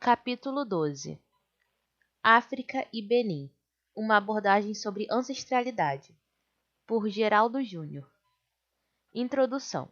Capítulo 12 África e Benin. Uma abordagem sobre ancestralidade. Por Geraldo Júnior. Introdução.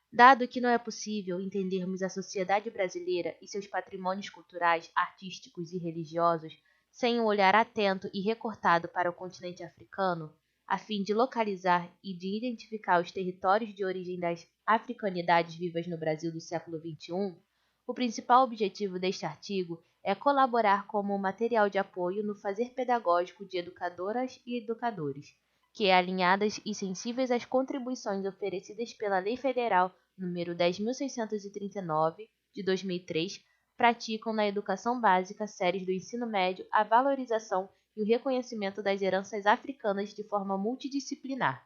Dado que não é possível entendermos a sociedade brasileira e seus patrimônios culturais, artísticos e religiosos sem um olhar atento e recortado para o continente africano, a fim de localizar e de identificar os territórios de origem das africanidades vivas no Brasil do século XXI, o principal objetivo deste artigo é colaborar como material de apoio no fazer pedagógico de educadoras e educadores, que, alinhadas e sensíveis às contribuições oferecidas pela Lei Federal nº 10.639, de 2003, praticam na educação básica séries do ensino médio a valorização e o reconhecimento das heranças africanas de forma multidisciplinar.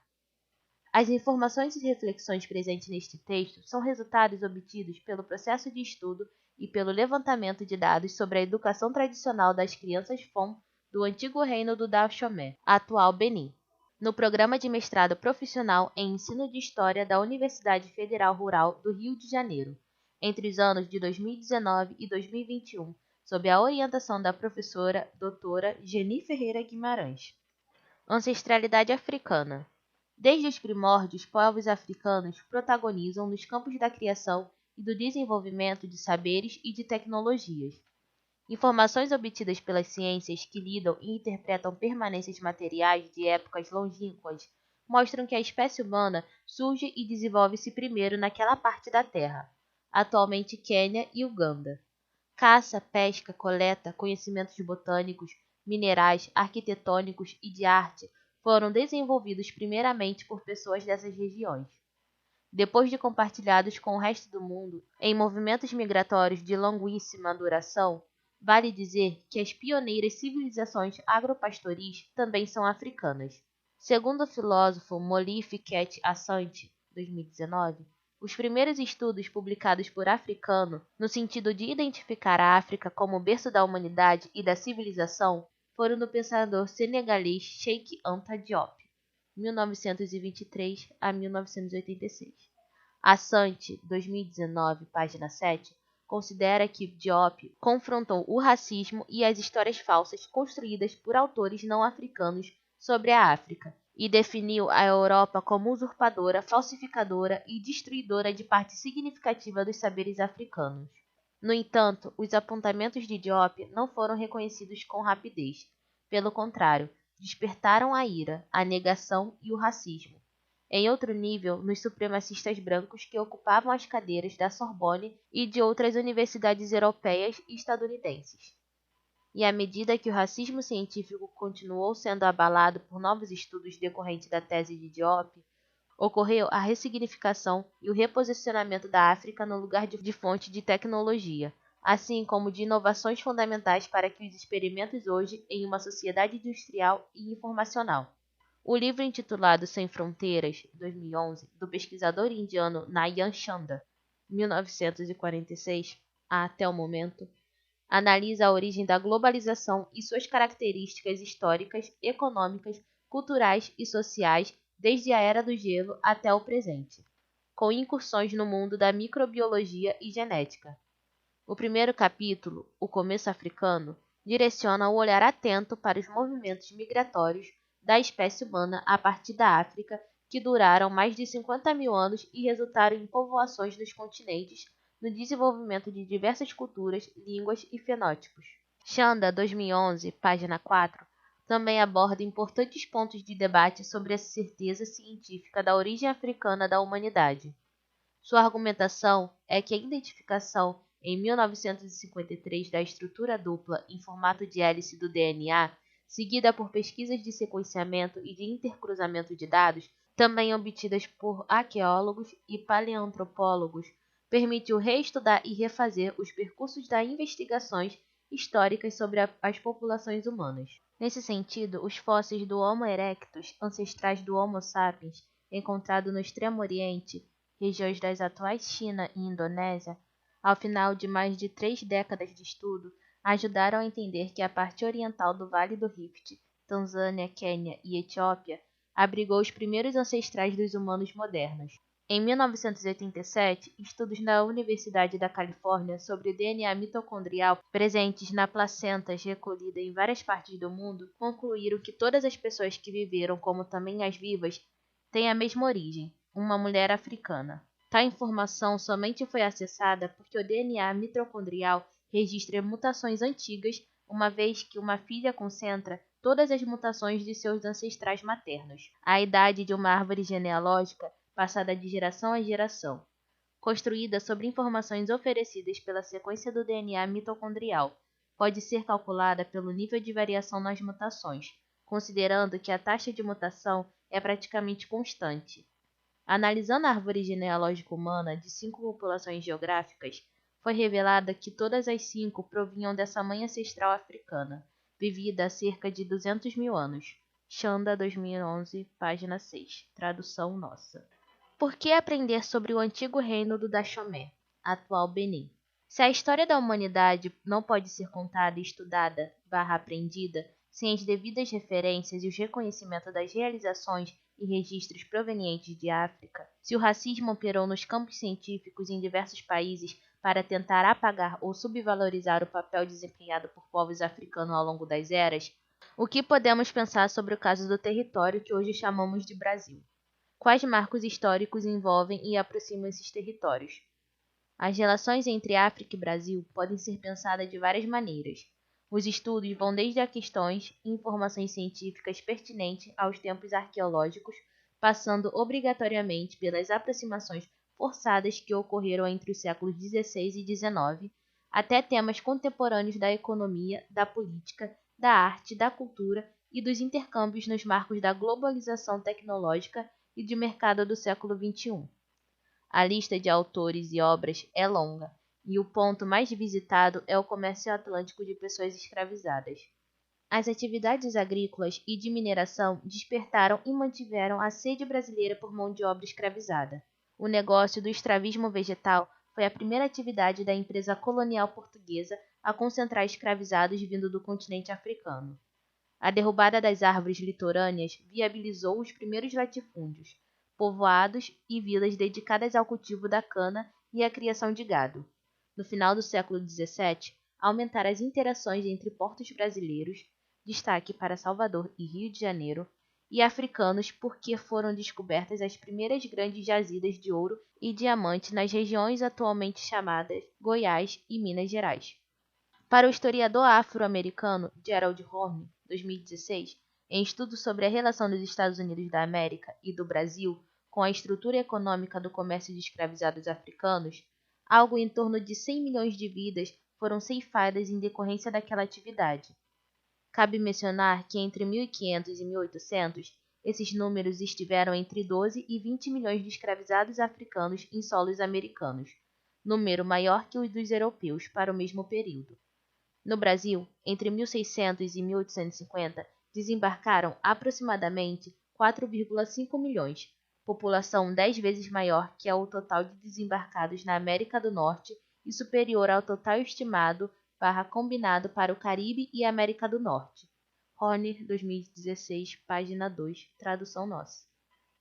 As informações e reflexões presentes neste texto são resultados obtidos pelo processo de estudo e pelo levantamento de dados sobre a educação tradicional das crianças FOM do antigo reino do Dahomey, atual Benin, no programa de mestrado profissional em ensino de História da Universidade Federal Rural do Rio de Janeiro, entre os anos de 2019 e 2021, sob a orientação da professora doutora Geni Ferreira Guimarães. Ancestralidade africana. Desde os primórdios, povos africanos protagonizam nos campos da criação e do desenvolvimento de saberes e de tecnologias. Informações obtidas pelas ciências que lidam e interpretam permanências materiais de épocas longínquas mostram que a espécie humana surge e desenvolve-se primeiro naquela parte da Terra, atualmente Quênia e Uganda. Caça, pesca, coleta, conhecimentos botânicos, minerais, arquitetônicos e de arte foram desenvolvidos primeiramente por pessoas dessas regiões. Depois de compartilhados com o resto do mundo em movimentos migratórios de longuíssima duração, vale dizer que as pioneiras civilizações agropastoris também são africanas. Segundo o filósofo Molefi Ket Asante, 2019, os primeiros estudos publicados por africano, no sentido de identificar a África como o berço da humanidade e da civilização, foram do pensador senegalês Cheikh Anta Diop, 1923 a 1986. Asante, 2019, página 7, considera que Diop confrontou o racismo e as histórias falsas construídas por autores não africanos sobre a África e definiu a Europa como usurpadora, falsificadora e destruidora de parte significativa dos saberes africanos. No entanto, os apontamentos de Diop não foram reconhecidos com rapidez. Pelo contrário, despertaram a ira, a negação e o racismo. Em outro nível, nos supremacistas brancos que ocupavam as cadeiras da Sorbonne e de outras universidades europeias e estadunidenses. E à medida que o racismo científico continuou sendo abalado por novos estudos decorrentes da tese de Diop, ocorreu a ressignificação e o reposicionamento da África no lugar de fonte de tecnologia, assim como de inovações fundamentais para que os experimentos hoje em uma sociedade industrial e informacional. O livro intitulado Sem Fronteiras, 2011, do pesquisador indiano Nayan Chanda, 1946, até o momento, analisa a origem da globalização e suas características históricas, econômicas, culturais e sociais desde a Era do Gelo até o presente, com incursões no mundo da microbiologia e genética. O primeiro capítulo, O Começo Africano, direciona o olhar atento para os movimentos migratórios da espécie humana a partir da África, que duraram mais de 50 mil anos e resultaram em povoações dos continentes, no desenvolvimento de diversas culturas, línguas e fenótipos. Chanda, 2011, página 4, também aborda importantes pontos de debate sobre a certeza científica da origem africana da humanidade. Sua argumentação é que a identificação em 1953 da estrutura dupla em formato de hélice do DNA, seguida por pesquisas de sequenciamento e de intercruzamento de dados, também obtidas por arqueólogos e paleoantropólogos, permitiu reestudar e refazer os percursos das investigações históricas sobre as populações humanas. Nesse sentido, os fósseis do Homo erectus, ancestrais do Homo sapiens, encontrado no Extremo Oriente, regiões das atuais China e Indonésia, ao final de mais de 3 décadas de estudo, ajudaram a entender que a parte oriental do Vale do Rift, Tanzânia, Quênia e Etiópia, abrigou os primeiros ancestrais dos humanos modernos. Em 1987, estudos na Universidade da Califórnia sobre o DNA mitocondrial presentes na placentas recolhida em várias partes do mundo concluíram que todas as pessoas que viveram, como também as vivas, têm a mesma origem, uma mulher africana. Tal informação somente foi acessada porque o DNA mitocondrial registra mutações antigas, uma vez que uma filha concentra todas as mutações de seus ancestrais maternos. A idade de uma árvore genealógica passada de geração a geração, construída sobre informações oferecidas pela sequência do DNA mitocondrial, pode ser calculada pelo nível de variação nas mutações, considerando que a taxa de mutação é praticamente constante. Analisando a árvore genealógica humana de 5 populações geográficas, foi revelada que todas as 5 provinham dessa mãe ancestral africana, vivida há cerca de 200 mil anos. Chanda, 2011, página 6. Tradução nossa. Por que aprender sobre o antigo reino do Dahomey, atual Benin? Se a história da humanidade não pode ser contada e estudada, aprendida, sem as devidas referências e os reconhecimentos das realizações e registros provenientes de África, se o racismo operou nos campos científicos em diversos países para tentar apagar ou subvalorizar o papel desempenhado por povos africanos ao longo das eras, o que podemos pensar sobre o caso do território que hoje chamamos de Brasil? Quais marcos históricos envolvem e aproximam esses territórios? As relações entre África e Brasil podem ser pensadas de várias maneiras. Os estudos vão desde a questões e informações científicas pertinentes aos tempos arqueológicos, passando obrigatoriamente pelas aproximações forçadas que ocorreram entre os séculos XVI e XIX, até temas contemporâneos da economia, da política, da arte, da cultura e dos intercâmbios nos marcos da globalização tecnológica e de mercado do século XXI. A lista de autores e obras é longa, e o ponto mais visitado é o comércio atlântico de pessoas escravizadas. As atividades agrícolas e de mineração despertaram e mantiveram a sede brasileira por mão de obra escravizada. O negócio do escravismo vegetal foi a primeira atividade da empresa colonial portuguesa a concentrar escravizados vindo do continente africano. A derrubada das árvores litorâneas viabilizou os primeiros latifúndios, povoados e vilas dedicadas ao cultivo da cana e à criação de gado. No final do século XVII, aumentaram as interações entre portos brasileiros, destaque para Salvador e Rio de Janeiro, e africanos porque foram descobertas as primeiras grandes jazidas de ouro e diamante nas regiões atualmente chamadas Goiás e Minas Gerais. Para o historiador afro-americano Gerald Horne, 2016, em estudo sobre a relação dos Estados Unidos da América e do Brasil com a estrutura econômica do comércio de escravizados africanos, algo em torno de 100 milhões de vidas foram ceifadas em decorrência daquela atividade. Cabe mencionar que entre 1500 e 1800, esses números estiveram entre 12 e 20 milhões de escravizados africanos em solos americanos, número maior que o dos europeus para o mesmo período. No Brasil, entre 1600 e 1850, desembarcaram aproximadamente 4,5 milhões, população 10 vezes maior que o total de desembarcados na América do Norte e superior ao total estimado combinado para o Caribe e América do Norte. Horner, 2016, página 2, tradução nossa.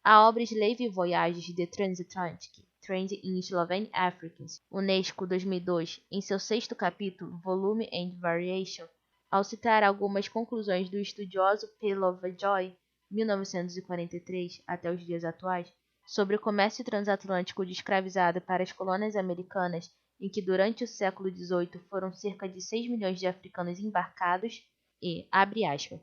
A obra Slave Voyages de Transatlantic Trade in Slovene Africans, Unesco 2002, em seu 6º capítulo, Volume and Variation, ao citar algumas conclusões do estudioso P. Lovejoy, 1943 até os dias atuais, sobre o comércio transatlântico de escravizado para as colônias americanas, em que durante o século XVIII foram cerca de 6 milhões de africanos embarcados e, abre aspas,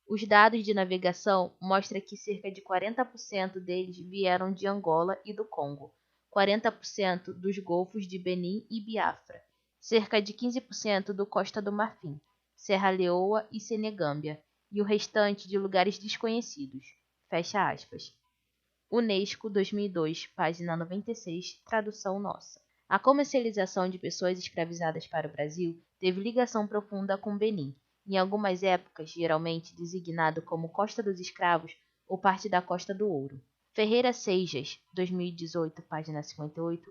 os dados de navegação mostram que cerca de 40% deles vieram de Angola e do Congo, 40% dos golfos de Benin e Biafra, cerca de 15% do Costa do Marfim, Serra Leoa e Senegâmbia, e o restante de lugares desconhecidos. Fecha aspas. Unesco 2002, página 96, tradução nossa. A comercialização de pessoas escravizadas para o Brasil teve ligação profunda com Benin, em algumas épocas geralmente designado como Costa dos Escravos ou parte da Costa do Ouro. Ferreira Seijas, 2018, página 58,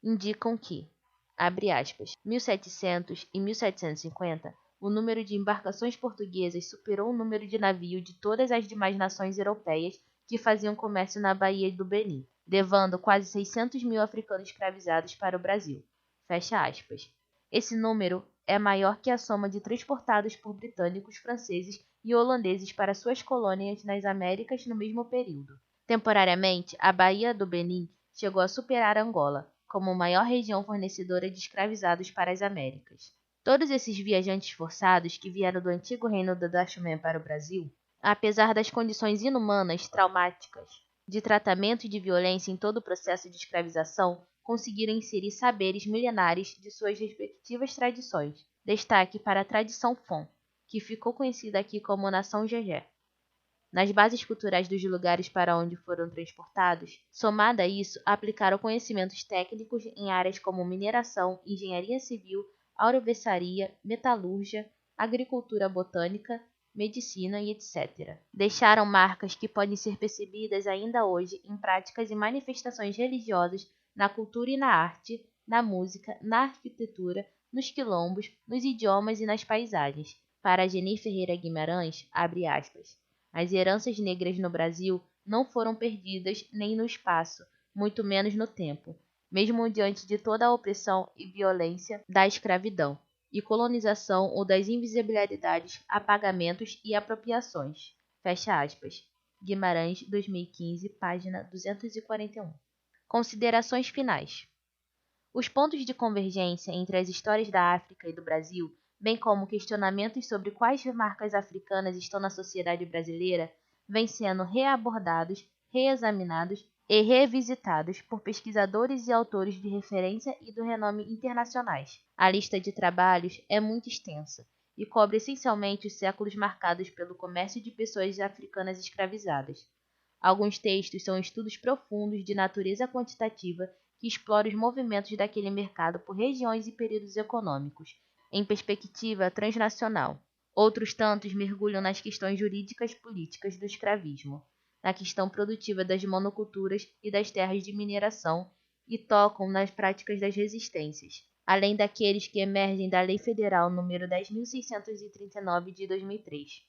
indicam que, abre aspas, 1700 e 1750, o número de embarcações portuguesas superou o número de navios de todas as demais nações europeias que faziam comércio na Baía do Benin. levando quase 600 mil africanos escravizados para o Brasil. Fecha aspas. Esse número é maior que a soma de transportados por britânicos, franceses e holandeses para suas colônias nas Américas no mesmo período. Temporariamente, a Baía do Benim chegou a superar Angola como maior região fornecedora de escravizados para as Américas. Todos esses viajantes forçados que vieram do antigo reino do Dahomey para o Brasil, apesar das condições inumanas, traumáticas, de tratamento e de violência em todo o processo de escravização, conseguiram inserir saberes milenares de suas respectivas tradições. Destaque para a tradição Fon, que ficou conhecida aqui como Nação Gegé. Nas bases culturais dos lugares para onde foram transportados, somada a isso, aplicaram conhecimentos técnicos em áreas como mineração, engenharia civil, agrovesaria, metalúrgia, agricultura botânica, medicina e etc. Deixaram marcas que podem ser percebidas ainda hoje em práticas e manifestações religiosas, na cultura e na arte, na música, na arquitetura, nos quilombos, nos idiomas e nas paisagens. Para Geni Ferreira Guimarães, abre aspas, as heranças negras no Brasil não foram perdidas nem no espaço, muito menos no tempo, mesmo diante de toda a opressão e violência da escravidão e colonização ou das invisibilidades, apagamentos e apropriações. Fecha aspas. Guimarães, 2015, página 241. Considerações finais. Os pontos de convergência entre as histórias da África e do Brasil, bem como questionamentos sobre quais marcas africanas estão na sociedade brasileira, vêm sendo reabordados, reexaminados e revisitados por pesquisadores e autores de referência e do renome internacionais. A lista de trabalhos é muito extensa e cobre essencialmente os séculos marcados pelo comércio de pessoas africanas escravizadas. Alguns textos são estudos profundos de natureza quantitativa que exploram os movimentos daquele mercado por regiões e períodos econômicos, em perspectiva transnacional. Outros tantos mergulham nas questões jurídicas políticas do escravismo, na questão produtiva das monoculturas e das terras de mineração e tocam nas práticas das resistências, além daqueles que emergem da Lei Federal nº 10.639 de 2003.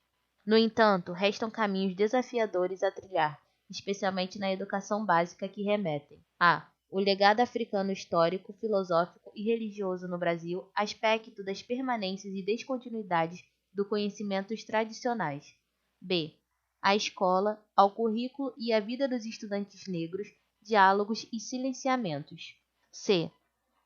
No entanto, restam caminhos desafiadores a trilhar, especialmente na educação básica, que remetem a o legado africano histórico, filosófico e religioso no Brasil, aspecto das permanências e descontinuidades do conhecimentos tradicionais. B. A escola, ao currículo e à vida dos estudantes negros, diálogos e silenciamentos. C.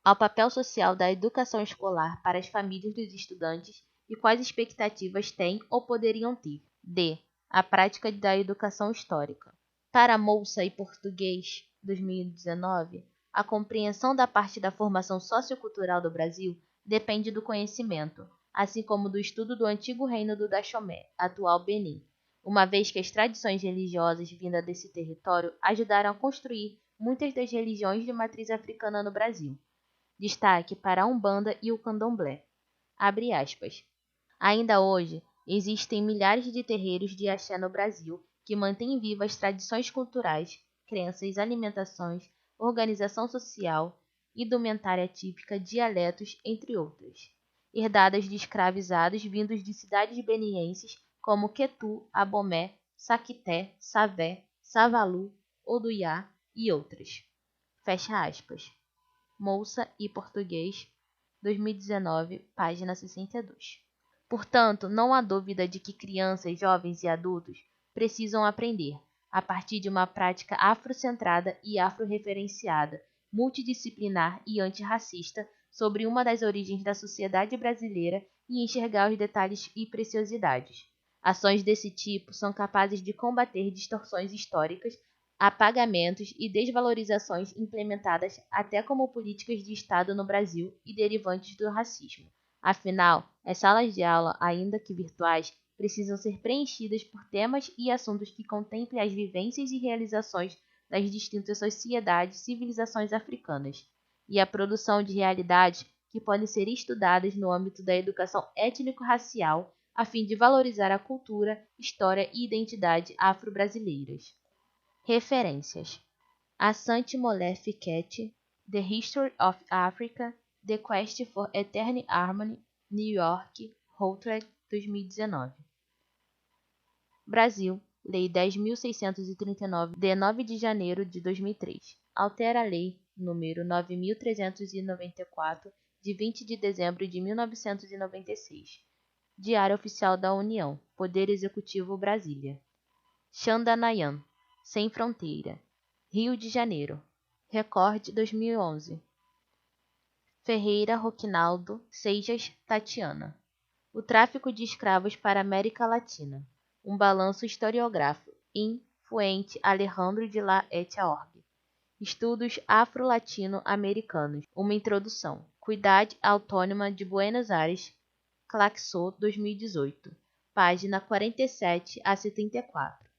Ao papel social da educação escolar para as famílias dos estudantes e quais expectativas têm ou poderiam ter. D. A prática da educação histórica. Para Moulsa e Português, 2019, a compreensão da parte da formação sociocultural do Brasil depende do conhecimento, assim como do estudo do antigo reino do Dahomey, atual Benin, uma vez que as tradições religiosas vindas desse território ajudaram a construir muitas das religiões de matriz africana no Brasil. Destaque para a Umbanda e o Candomblé. Abre aspas. Ainda hoje, existem milhares de terreiros de axé no Brasil que mantêm vivas as tradições culturais, crenças, alimentações, organização social, indumentária típica, dialetos, entre outras, herdadas de escravizados vindos de cidades benienses como Quetu, Abomé, Saquité, Savé, Savalu, Oduiá e outras. Fecha aspas. Moulsa e Português, 2019, página 62. Portanto, não há dúvida de que crianças, jovens e adultos precisam aprender, a partir de uma prática afrocentrada e afro-referenciada, multidisciplinar e antirracista, sobre uma das origens da sociedade brasileira e enxergar os detalhes e preciosidades. Ações desse tipo são capazes de combater distorções históricas, apagamentos e desvalorizações implementadas até como políticas de Estado no Brasil e derivantes do racismo. Afinal, as salas de aula, ainda que virtuais, precisam ser preenchidas por temas e assuntos que contemplem as vivências e realizações das distintas sociedades e civilizações africanas, e a produção de realidades que podem ser estudadas no âmbito da educação étnico-racial, a fim de valorizar a cultura, história e identidade afro-brasileiras. Referências: Asante Mollé Fekete, The History of Africa, The Quest for Eternal Harmony, New York, Routledge, 2019. Brasil, Lei 10.639, de 9 de janeiro de 2003. Altera a Lei nº 9.394, de 20 de dezembro de 1996. Diário Oficial da União. Poder Executivo, Brasília. Xandanayan, Sem Fronteira. Rio de Janeiro. Record 2011. Ferreira Roquinaldo Seijas Tatiana. O tráfico de escravos para a América Latina. Um balanço historiográfico. Fuente Alejandro de la Org. Estudos Afro-Latino-Americanos. Uma introdução. Comunidade Autônoma de Buenos Aires, Claxo 2018. Página 47 a 74.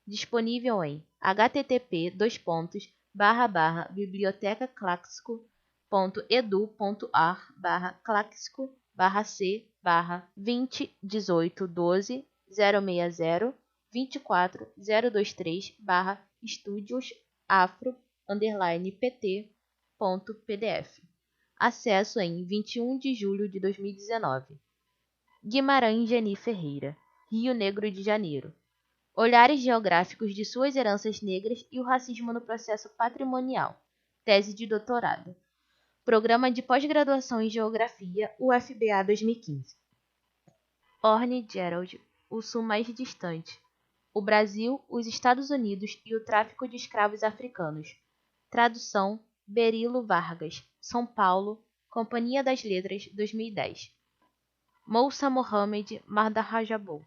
Disponível em http://biblioteca-claxco.edu.ar/claxco/c/201812-66020.pt.pdf. Acesso em 21 de julho de 2019. Guimarães Geni Ferreira, Rio Negro de Janeiro. Olhares geográficos de suas heranças negras e o racismo no processo patrimonial. Tese de doutorado. Programa de pós-graduação em Geografia, UFBA 2015. Orne Gerald, O Sul Mais Distante. O Brasil, os Estados Unidos e o tráfico de escravos africanos. Tradução, Berilo Vargas. São Paulo, Companhia das Letras, 2010. Moussa Mohamed Mardarrajabou.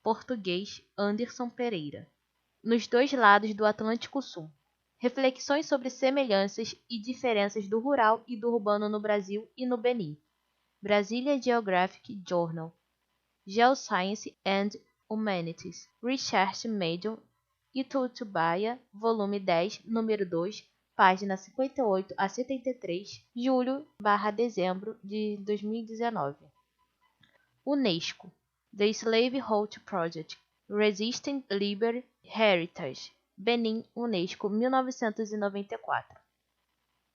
Português, Anderson Pereira. Nos dois lados do Atlântico Sul. Reflexões sobre semelhanças e diferenças do rural e do urbano no Brasil e no Benin. Brasília Geographic Journal. Geoscience and Humanities. Research Medium. Itutubaia, volume 10, número 2, página 58 a 73, julho/dezembro de 2019. UNESCO. The Slavehold Project. Resisting Liberty Heritage. Benin, UNESCO, 1994.